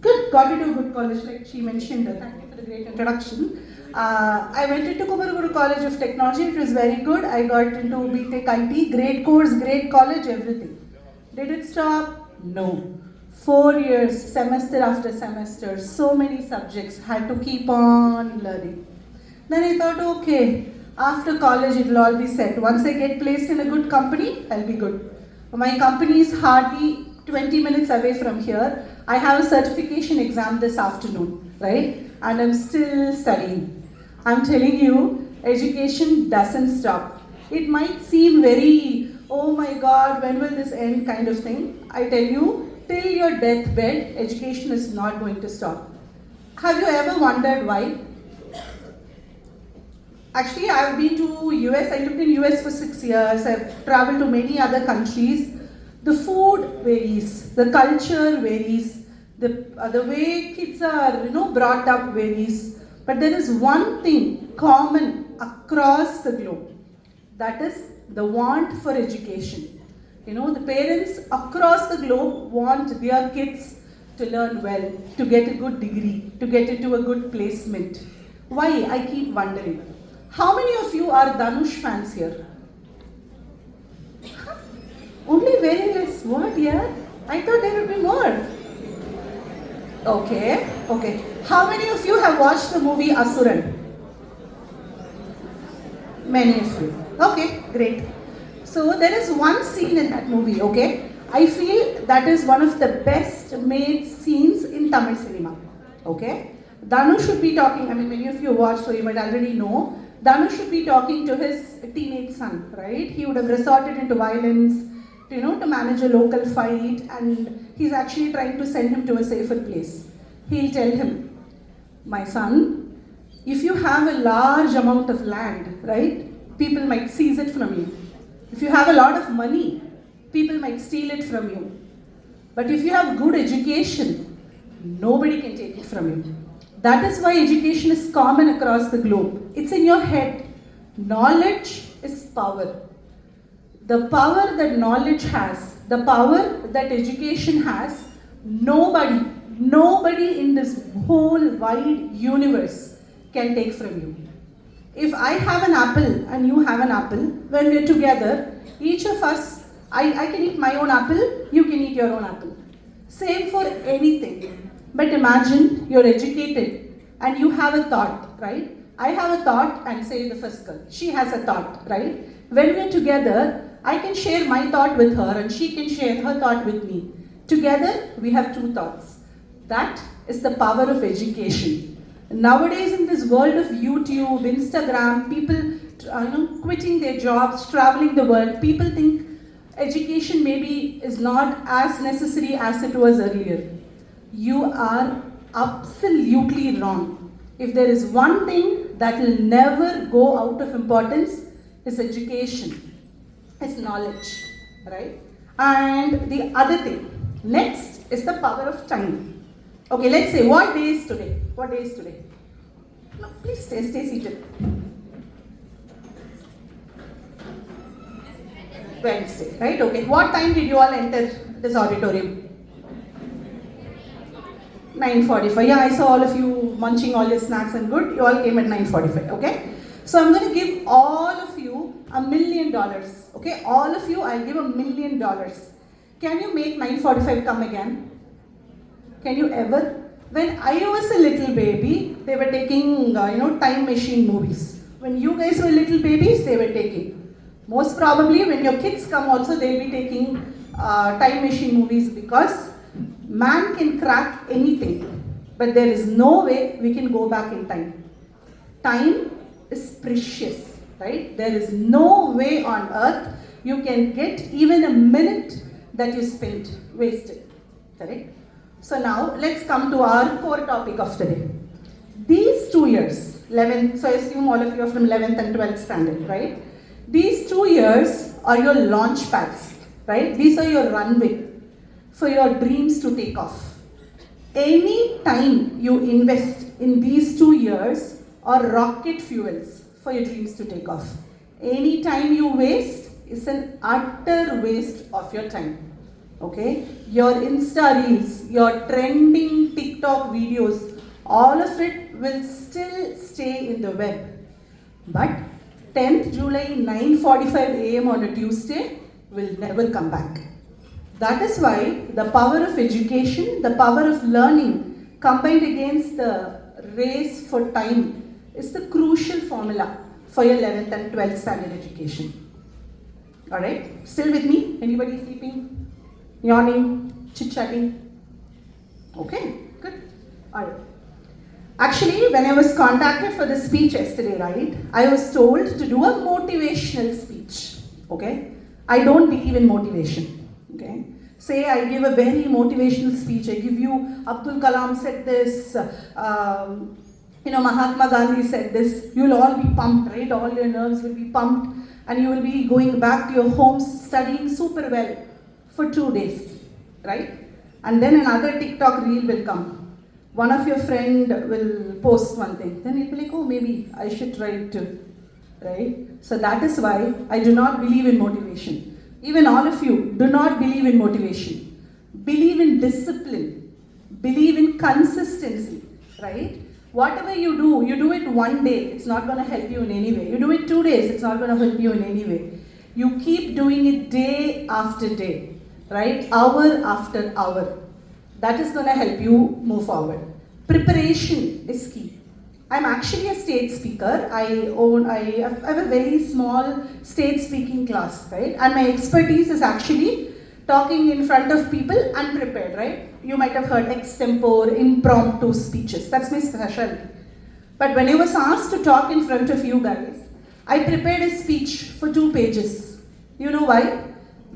Good, got into a good college, like she mentioned. Thank you for the great introduction. I went into Kumaraguru College of Technology. It was very good. I got into BTech IT, great course, great college, everything. Did it stop? No. 4 years, semester after semester, so many subjects, had to keep on learning. Then I thought, okay, after college it will all be set. Once I get placed in a good company, I'll be good. My company is hardly 20 minutes away from here. I have a certification exam this afternoon, right? And I'm still studying. I'm telling you, education doesn't stop. It might seem very, oh my God, when will this end kind of thing. I tell you, till your deathbed, education is not going to stop. Have you ever wondered why? Actually, I've been to US. I lived in US for 6 years. I've traveled to many other countries. The food varies, the culture varies, the way kids are brought up varies. But there is one thing common across the globe. That is the want for education. The parents across the globe want their kids to learn well, to get a good degree, to get into a good placement. Why? I keep wondering. How many of you are Dhanush fans here? Only very less. What, yeah? I thought there would be more. Okay. How many of you have watched the movie Asuran? Many of you. Okay, great. So there is one scene in that movie, okay? I feel that is one of the best made scenes in Tamil cinema. Okay? Dhanush should be talking, many of you watched, so you might already know. Dhanush should be talking to his teenage son, right? He would have resorted into violence, to manage a local fight, and he's actually trying to send him to a safer place. He'll tell him, my son, if you have a large amount of land, right, people might seize it from you. If you have a lot of money, people might steal it from you. But if you have good education, nobody can take it from you. That is why education is common across the globe. It's in your head. Knowledge is power. The power that knowledge has, the power that education has, nobody in this whole wide universe can take from you. If I have an apple and you have an apple, when we're together, each of us, I can eat my own apple, you can eat your own apple. Same for anything. But imagine you're educated and you have a thought, right? I have a thought and say the first girl. She has a thought, right? When we're together, I can share my thought with her and she can share her thought with me. Together, we have two thoughts. That is the power of education. Nowadays, in this world of YouTube, Instagram, people quitting their jobs, traveling the world, people think education maybe is not as necessary as it was earlier. You are absolutely wrong. If there is one thing that will never go out of importance, is education, is knowledge, right? And the other thing, next is the power of time. Okay, let's say, what day is today? What day is today? No, please stay seated. Wednesday, right? Okay, what time did you all enter this auditorium? 9:45. Yeah, I saw all of you munching all your snacks and good. You all came at 9:45, okay? So I'm going to give all of you $1 million, okay? All of you, I'll give $1 million. Can you make 9:45 come again? Can you ever? When I was a little baby, they were taking, time machine movies. When you guys were little babies, they were taking. Most probably, when your kids come also, they'll be taking time machine movies because man can crack anything, but there is no way we can go back in time. Time is precious, right? There is no way on earth you can get even a minute that you spent wasted, correct? So now let's come to our core topic of today. These 2 years, 11th, so I assume all of you are from 11th and 12th standard, right? These 2 years are your launch pads, right? These are your runway for your dreams to take off. Any time you invest in these 2 years are rocket fuels for your dreams to take off. Any time you waste is an utter waste of your time. okay? Your Insta Reels, your trending TikTok videos, all of it will still stay in the web. But 10th July, 9:45 a.m. on a Tuesday will never come back. That is why the power of education, the power of learning combined against the race for time is the crucial formula for your 11th and 12th standard education. Alright? Still with me? Anybody sleeping? Yawning? Chit-chatting? Okay, good. Alright. Actually, when I was contacted for the speech yesterday, right, I was told to do a motivational speech. Okay? I don't believe in motivation. Okay? Say I give a very motivational speech. I give you Abdul Kalam said this, Mahatma Gandhi said this. You'll all be pumped, right? All your nerves will be pumped, and you will be going back to your homes studying super well for 2 days, right? And then another TikTok reel will come. One of your friend will post one thing. Then you'll be like, oh, maybe I should try it too, right? So that is why I do not believe in motivation. Even all of you do not believe in motivation. Believe in discipline. Believe in consistency, right? Whatever you do it one day, it's not going to help you in any way. You do it 2 days, it's not going to help you in any way. You keep doing it day after day, right? Hour after hour. That is going to help you move forward. Preparation is key. I'm actually a stage speaker. I have a very small stage speaking class, right? And my expertise is actually talking in front of people unprepared, right? You might have heard extempore, impromptu speeches. That's my specialty. But when I was asked to talk in front of you guys, I prepared a speech for 2 pages. You know why?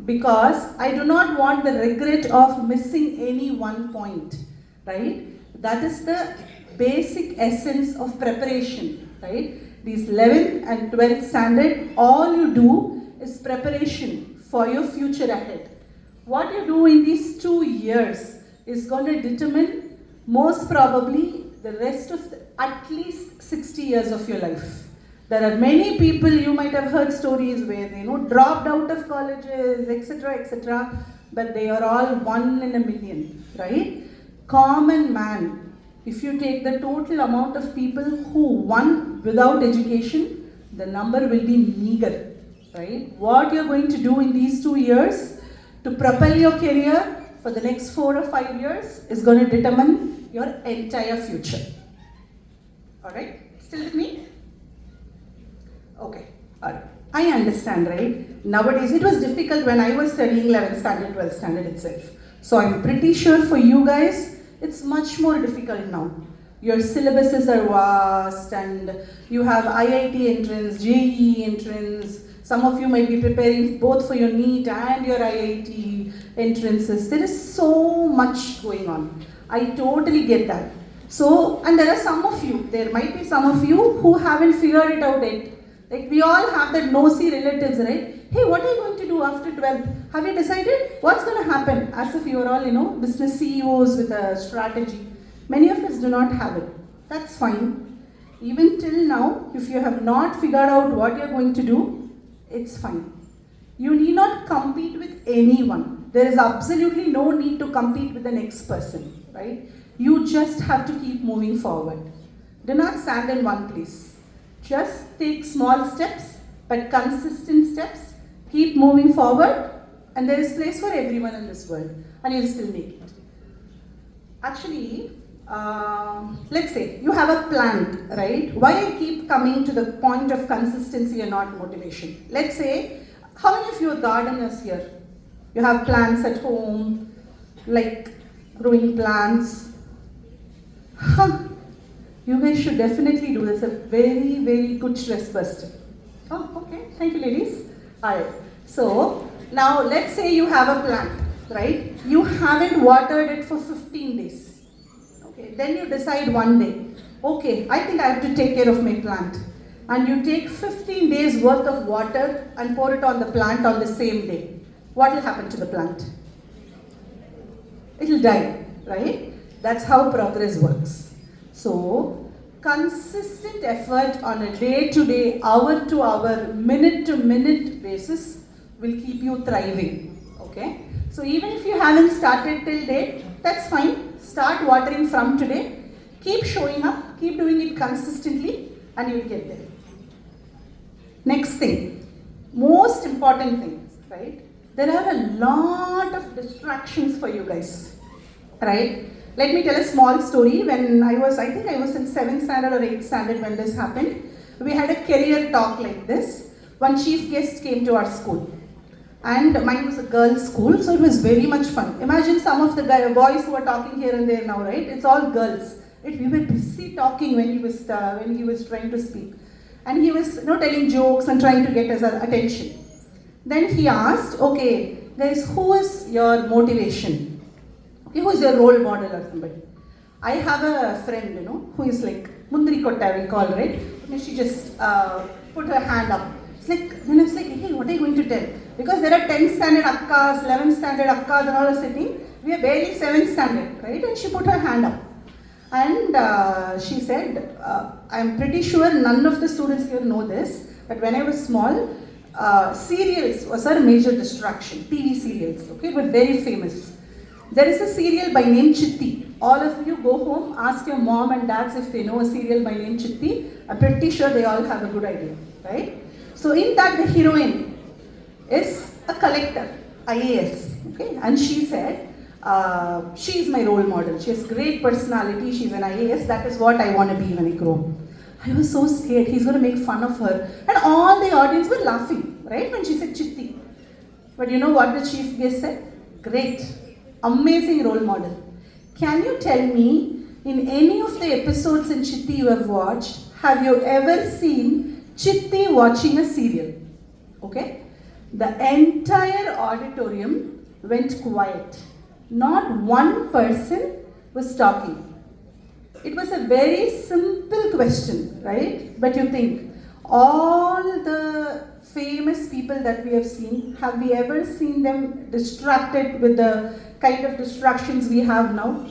Because I do not want the regret of missing any one point, right? That is the basic essence of preparation, right? These 11th and 12th standard, all you do is preparation for your future ahead. What you do in these 2 years is going to determine most probably the rest of at least 60 years of your life. There are many people, you might have heard stories where they dropped out of colleges, etc., but they are all 1 in a million, right? Common man. If you take the total amount of people who won without education, the number will be meager, right? What you're going to do in these 2 years to propel your career for the next 4 or 5 years is going to determine your entire future. Alright? Still with me? Okay. Alright. I understand, right? Nowadays, it was difficult when I was studying 11th standard, 12th standard itself. So I'm pretty sure for you guys, it's much more difficult now. Your syllabuses are vast and you have IIT entrance, JEE entrance. Some of you might be preparing both for your NEET and your IIT entrances. There is so much going on. I totally get that. So, and there might be some of you who haven't figured it out yet. Like we all have that nosy relatives, right? Hey, what are you going to do after 12th? Have you decided what's going to happen? As if you are all, business CEOs with a strategy. Many of us do not have it. That's fine. Even till now, if you have not figured out what you're going to do, it's fine. You need not compete with anyone. There is absolutely no need to compete with the next person, right? You just have to keep moving forward. Do not stand in one place. Just take small steps, but consistent steps. Keep moving forward, and there is place for everyone in this world, and you'll still make it. Actually, let's say you have a plant, right? Why I keep coming to the point of consistency and not motivation? Let's say, how many of you are gardeners here? You have plants at home, like growing plants. You guys should definitely do this. A very, very good stress buster. Oh, okay. Thank you, ladies. Alright. So, now let's say you have a plant, right? You haven't watered it for 15 days. Okay. Then you decide one day, okay, I think I have to take care of my plant. And you take 15 days worth of water and pour it on the plant on the same day. What will happen to the plant? It will die, right? That's how progress works. So, consistent effort on a day-to-day, hour-to-hour, minute-to-minute basis will keep you thriving, okay? So even if you haven't started till date, that's fine. Start watering from today. Keep showing up, keep doing it consistently, and you will get there. Next thing, most important thing, right? There are a lot of distractions for you guys, right? Let me tell a small story. When I think I was in 7th standard or 8th standard when this happened. We had a career talk like this. One chief guest came to our school. And mine was a girls' school, so it was very much fun. Imagine some of the boys who are talking here and there now, right? It's all girls. We were busy talking when he was trying to speak. And he was telling jokes and trying to get us our attention. Then he asked, okay, guys, who is your motivation? Okay, who is your role model or somebody? I have a friend, who is like Mundri Kotta, we call, right? And she just put her hand up. Then I was like, hey, what are you going to tell? Because there are 10th standard akkas, 11th standard akkas and all are sitting. We are barely 7th standard, right? And she put her hand up. And she said, I'm pretty sure none of the students here know this, but when I was small, serials was a major distraction, TV serials, okay, but very famous. There is a serial by name Chitti. All of you go home, ask your mom and dads if they know a serial by name Chitti. I'm pretty sure they all have a good idea, right? So in that, the heroine is a collector, IAS, okay, and she said, she is my role model. She has great personality. She's an IAS. That is what I want to be when I grow up. I was so scared. He's going to make fun of her. And all the audience were laughing, right, when she said Chitti. But you know what the chief guest said? Great. Amazing role model. Can you tell me, in any of the episodes in Chitti you have watched, have you ever seen Chitti watching a serial? Okay? The entire auditorium went quiet. Not one person was talking. It was a very simple question, right? But you think, all the famous people that we have seen, have we ever seen them distracted with the kind of distractions we have now?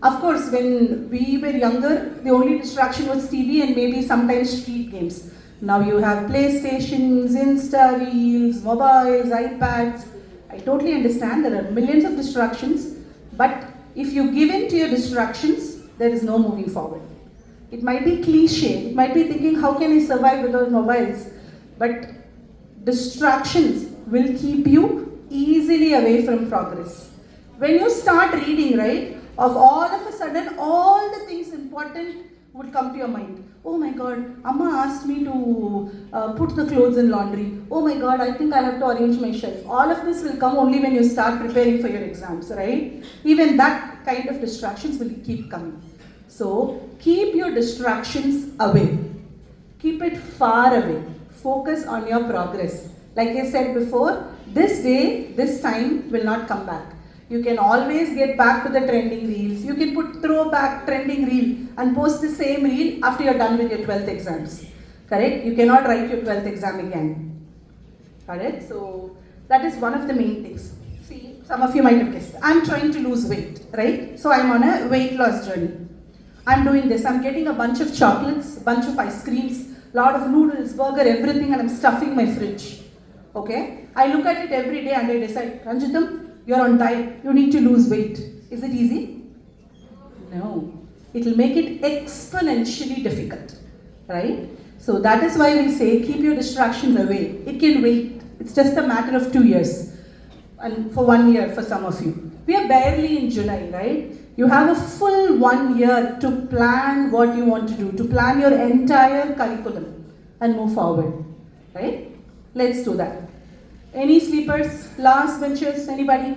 Of course, when we were younger, the only distraction was TV and maybe sometimes street games. Now you have PlayStations, Insta Reels, mobiles, iPads. I totally understand there are millions of distractions, but if you give in to your distractions, there is no moving forward. It might be cliche, it might be thinking, how can I survive without mobiles? But distractions will keep you easily away from progress. When you start reading, right, all of a sudden, all the things important would come to your mind. Oh my God, Amma asked me to put the clothes in laundry. Oh my God, I think I have to arrange my shelf. All of this will come only when you start preparing for your exams, right? Even that kind of distractions will keep coming. So keep your distractions away. Keep it far away. Focus on your progress. Like I said before, this day, this time will not come back. You can always get back to the trending reels. You can throw back trending reel and post the same reel after you're done with your 12th exams. Correct? You cannot write your 12th exam again. Alright? So that is one of the main things. See, some of you might have guessed. I'm trying to lose weight, right? So I'm on a weight loss journey. I'm doing this. I'm getting a bunch of chocolates, a bunch of ice creams, a lot of noodles, burger, everything, and I'm stuffing my fridge. Okay? I look at it every day and I decide, Ranjitam, you're on diet, you need to lose weight. Is it easy? No. It will make it exponentially difficult, right? So that is why we say keep your distractions away. It can wait. It's just a matter of 2 years. And for 1 year for some of you. We are barely in July, right? You have a full 1 year to plan what you want to do, to plan your entire curriculum and move forward, right? Let's do that. Any sleepers, last benchers, anybody?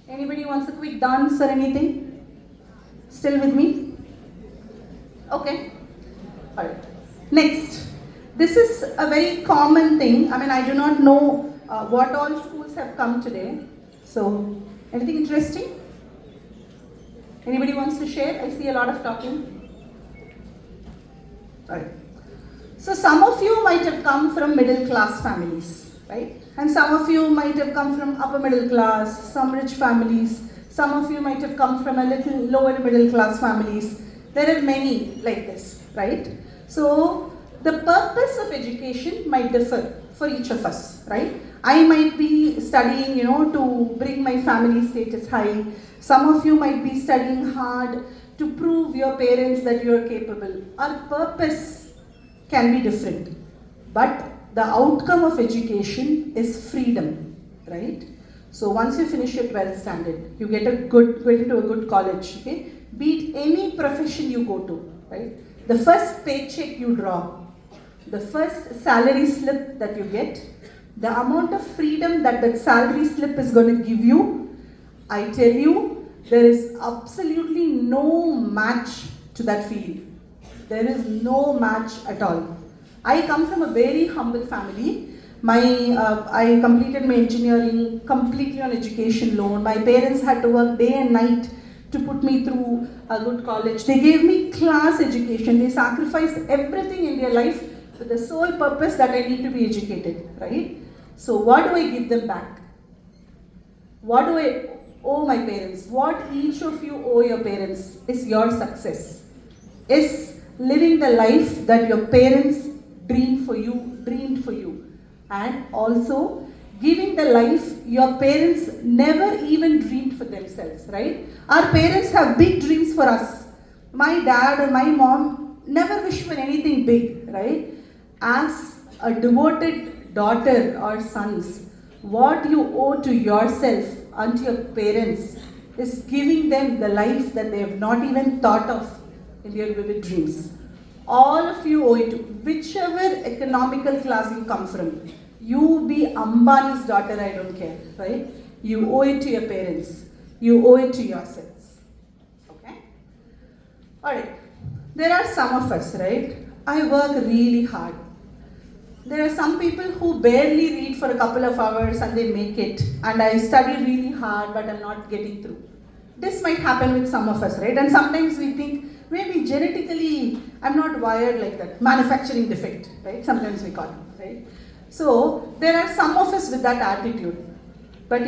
Anybody wants a quick dance or anything? Still with me? Okay. All right. Next. This is a very common thing. I mean, I do not know what all schools have come today. So, anything interesting? Anybody wants to share? I see a lot of talking. All right. So, some of you might have come from middle class families, right? And some of you might have come from upper middle class, some rich families. Some of you might have come from a little lower middle class families. There are many like this, right? So the purpose of education might differ for each of us, right? I might be studying, to bring my family status high. Some of you might be studying hard to prove your parents that you are capable. Our purpose can be different, but the outcome of education is freedom, right? So once you finish your 12th standard, you get into a good college, okay? Be it any profession you go to, right? The first paycheck you draw, the first salary slip that you get, the amount of freedom that that salary slip is going to give you, I tell you, there is absolutely no match to that feeling. There is no match at all. I come from a very humble family. I completed my engineering completely on education loan. My parents had to work day and night to put me through a good college. They gave me class education. They sacrificed everything in their life with the sole purpose that I need to be educated, right? So what do I give them back? What do I owe my parents? What each of you owe your parents is your success. Is living the life that your parents dreamed for you. And also giving the life your parents never even dreamed for themselves, right? Our parents have big dreams for us. My dad or my mom never wished for anything big, right? As a devoted daughter or sons, what you owe to yourself and to your parents is giving them the life that they have not even thought of in their vivid dreams. All of you owe it to whichever economical class you come from. You be Ambani's daughter, I don't care, right? You owe it to your parents. You owe it to yourselves. Okay? Alright. There are some of us, right? I work really hard. There are some people who barely read for a couple of hours and they make it. And I study really hard, but I'm not getting through. This might happen with some of us, right? And sometimes we think, maybe genetically, I'm not wired like that. Manufacturing defect, right? Sometimes we call it, right? So, there are some of us with that attitude. But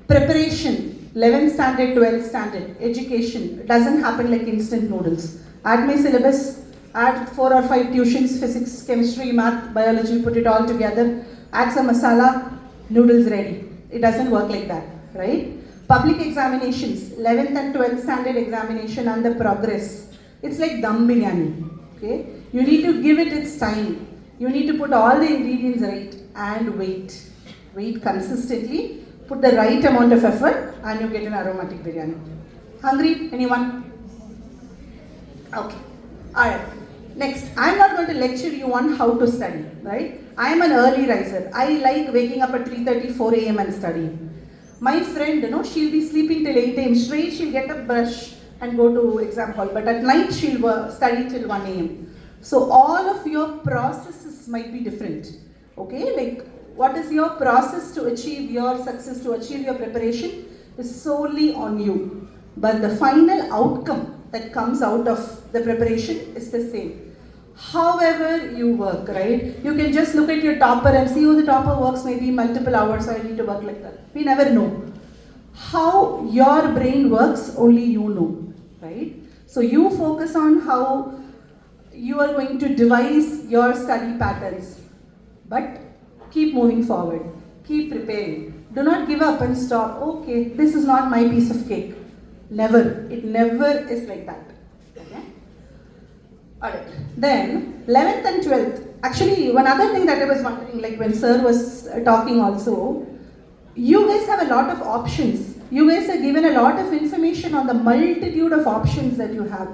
preparation, 11th standard, 12th standard, education, it doesn't happen like instant noodles. Add my syllabus, add 4 or 5 tuitions, physics, chemistry, math, biology, put it all together, add some masala, noodles ready. It doesn't work like that, right? Public examinations, 11th and 12th standard examination and the progress. It's like dum biryani, okay? You need to give it its time. You need to put all the ingredients right and wait. Wait consistently, put the right amount of effort and you get an aromatic biryani. Hungry? Anyone? Okay. Alright. Next, I'm not going to lecture you on how to study, right? I am an early riser. I like waking up at 3:30, 4 a.m. and studying. My friend, she'll be sleeping till 8 a.m. straight, she'll get a brush and go to exam hall. But at night, she'll study till 1 a.m. So all of your processes might be different, okay? Like, what is your process to achieve your success, to achieve your preparation is solely on you. But the final outcome that comes out of the preparation is the same. However you work, right? You can just look at your topper and see, the topper works maybe multiple hours, so I need to work like that. We never know. How your brain works, only you know, right? So you focus on how you are going to devise your study patterns. But keep moving forward. Keep preparing. Do not give up and stop. Okay, this is not my piece of cake. Never. It never is like that. Okay? Alright. Then, 11th and 12th. Actually, one other thing that I was wondering, like when sir was talking also, you guys have a lot of options. You guys are given a lot of information on the multitude of options that you have.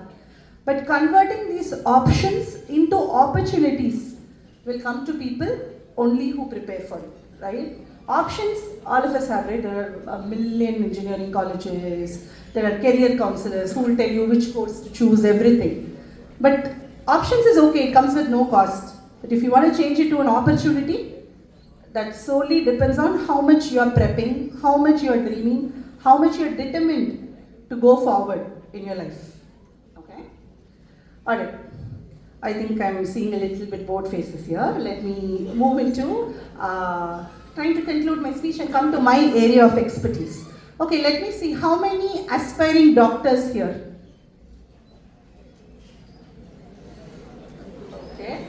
But converting these options into opportunities will come to people only who prepare for it, right? Options, all of us have, right? There are a million engineering colleges, there are career counselors who will tell you which course to choose, everything. But options is okay, it comes with no cost. But if you want to change it to an opportunity, that solely depends on how much you are prepping, how much you are dreaming, how much you are determined to go forward in your life. Alright, I think I'm seeing a little bit bored faces here. Let me move into trying to conclude my speech and come to my area of expertise. Okay, let me see how many aspiring doctors here. Okay.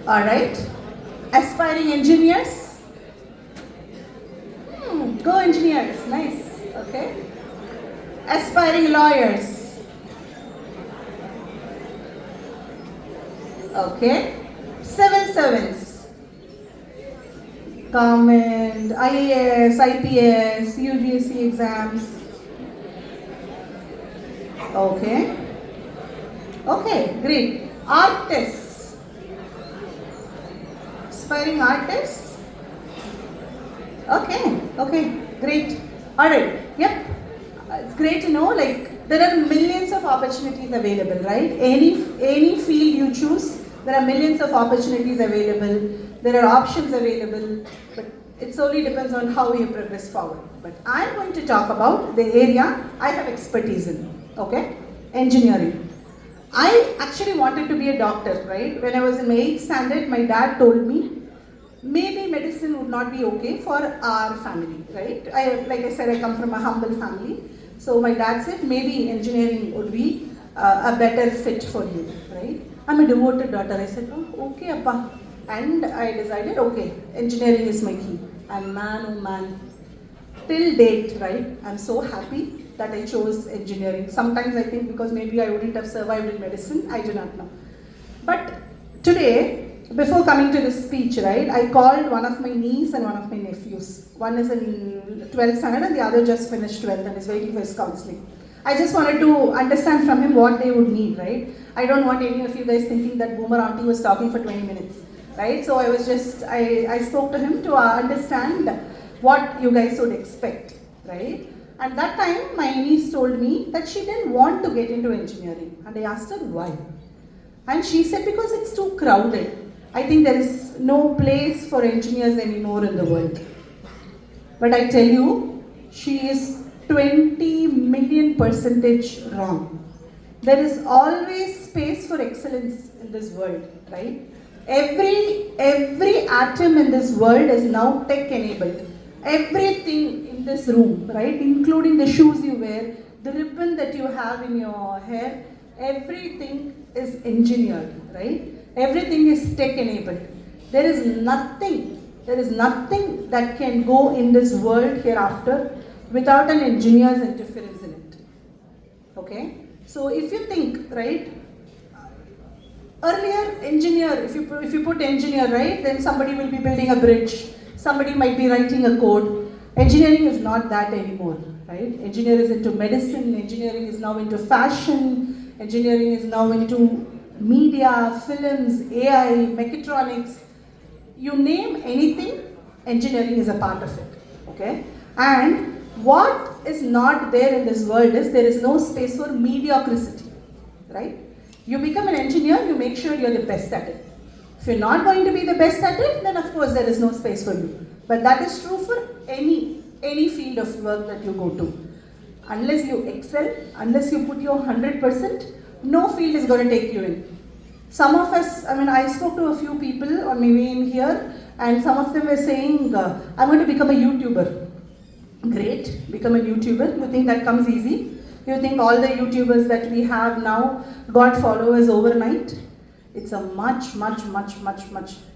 Alright. Aspiring engineers? Go engineers, nice, okay. Aspiring lawyers, okay. Civil servants, government, IAS, IPS, UGC exams, okay. Okay, great. Artists, aspiring artists, okay, okay, great. All right, yep. It's great to know, like, there are millions of opportunities available, right? Any field you choose, there are millions of opportunities available. There are options available, but it solely depends on how you progress forward. But I'm going to talk about the area I have expertise in, okay? Engineering. I actually wanted to be a doctor, right? When I was in 8th standard, my dad told me maybe medicine would not be okay for our family, right? Like I said, I come from a humble family. So my dad said maybe engineering would be a better fit for you, right? I'm a devoted daughter. I said, oh, okay, appa. And I decided, okay, engineering is my key. And man, oh man, till date, right, I'm so happy that I chose engineering. Sometimes I think because maybe I wouldn't have survived in medicine, I do not know. But today, before coming to this speech, right, I called one of my niece and one of my nephews. One is in 12th standard and the other just finished 12th and is waiting for his counseling. I just wanted to understand from him what they would need, right? I don't want any of you guys thinking that Boomer auntie was talking for 20 minutes, right? So I spoke to him to understand what you guys would expect, right? And that time my niece told me that she didn't want to get into engineering, and I asked her why. And she said because it's too crowded. I think there is no place for engineers anymore in the world. But I tell you, she is 20 million % wrong. There is always space for excellence in this world, right? Every atom in this world is now tech enabled. Everything in this room, right, including the shoes you wear, the ribbon that you have in your hair, everything is engineered, right? Everything is tech enabled. There is nothing that can go in this world hereafter without an engineer's interference in it. Okay? So if you think, right, earlier engineer, if you put engineer, right, then somebody will be building a bridge, somebody might be writing a code. Engineering is not that anymore, right? Engineer is into medicine, engineering is now into fashion, engineering is now into media, films, AI, mechatronics. You name anything, engineering is a part of it, okay? And what is not there in this world is there is no space for mediocrity, right? You become an engineer, you make sure you're the best at it. If you're not going to be the best at it, then of course there is no space for you. But that is true for any field of work that you go to. Unless you excel, unless you put your 100%, no field is going to take you in. Some of us, I spoke to a few people, or maybe in here, and some of them were saying, I'm going to become a YouTuber. Great, become a YouTuber. You think that comes easy? You think all the YouTubers that we have now got followers overnight? It's a much.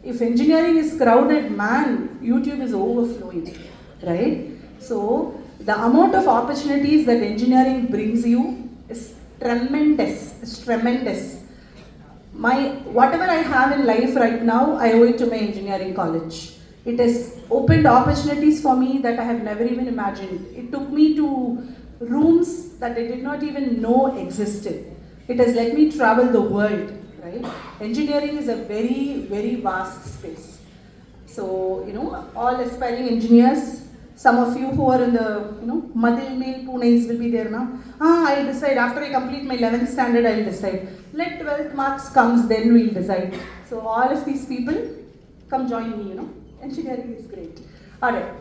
If engineering is crowded, man, YouTube is overflowing, right? So the amount of opportunities that engineering brings you is tremendous. It's tremendous. Whatever I have in life right now, I owe it to my engineering college. It has opened opportunities for me that I have never even imagined. It took me to rooms that I did not even know existed. It has let me travel the world, right? Engineering is a very vast space. So, all aspiring engineers, some of you who are in the, Madil Mail Punes will be there now. I'll decide. After I complete my 11th standard, I'll decide. Let 12th marks comes, then we'll decide. So all of these people, come join me, Engineering is great. Alright.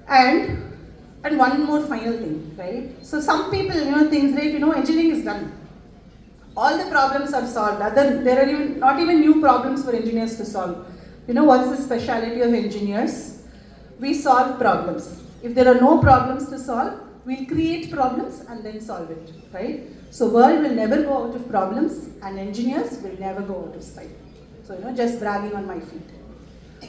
And one more final thing, right? So some people, things like, engineering is done. All the problems are solved. There are not even new problems for engineers to solve. What's the speciality of engineers? We solve problems. If there are no problems to solve, we'll create problems and then solve it, right? So world will never go out of problems and engineers will never go out of style. So, just bragging on my feet.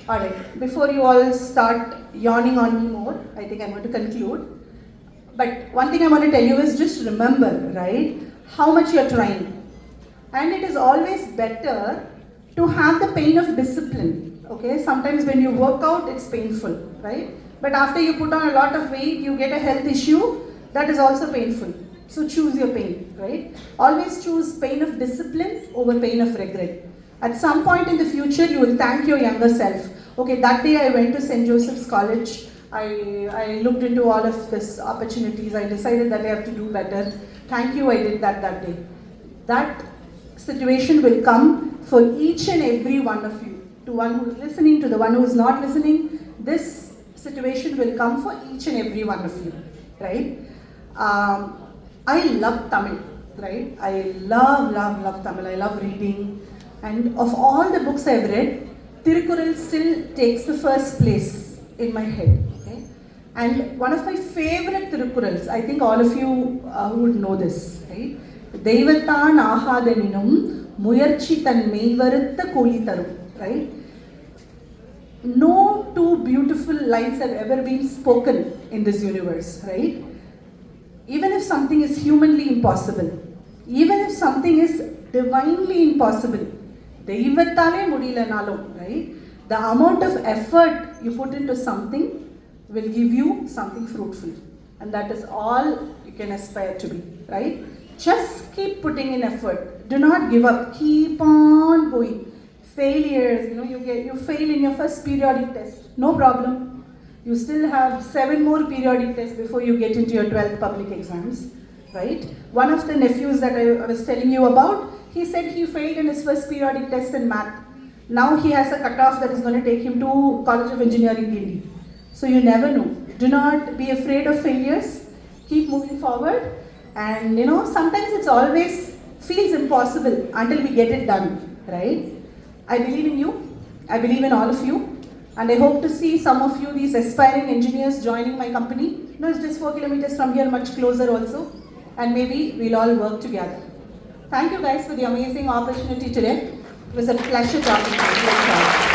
Alright, before you all start yawning on me more, I think I'm going to conclude. But one thing I want to tell you is just remember, right, how much you're trying. And it is always better to have the pain of discipline. Okay, sometimes when you work out, it's painful, right? But after you put on a lot of weight, you get a health issue, that is also painful. So choose your pain, right? Always choose pain of discipline over pain of regret. At some point in the future, you will thank your younger self. Okay, that day I went to St. Joseph's College. I looked into all of these opportunities. I decided that I have to do better. Thank you, I did that day. That situation will come for each and every one of you. To one who is listening, to the one who is not listening, this situation will come for each and every one of you, right? I love Tamil, right? I love Tamil. I love reading. And of all the books I've read, Tirukural still takes the first place in my head. Okay? And one of my favorite Tirukurals, I think all of you would know this, right? Devathan Ahadeninum Muyarchi Tan Meivarutha Koli Tarum, right? No two beautiful lines have ever been spoken in this universe, right? Even if something is humanly impossible, even if something is divinely impossible, Deivathale Mudilanalo, right? The amount of effort you put into something will give you something fruitful. And that is all you can aspire to be, right? Just keep putting in effort. Do not give up. Keep on going. Failures, you fail in your first periodic test. No problem. You still have 7 more periodic tests before you get into your 12th public exams, right? One of the nephews that I was telling you about, he said he failed in his first periodic test in math. Now he has a cutoff that is going to take him to College of Engineering, Delhi. So you never know. Do not be afraid of failures. Keep moving forward. And sometimes it's always feels impossible until we get it done, right? I believe in you. I believe in all of you. And I hope to see some of you, these aspiring engineers, joining my company. It's just 4 kilometers from here, much closer also. And maybe we'll all work together. Thank you guys for the amazing opportunity today. It was a pleasure talking to you.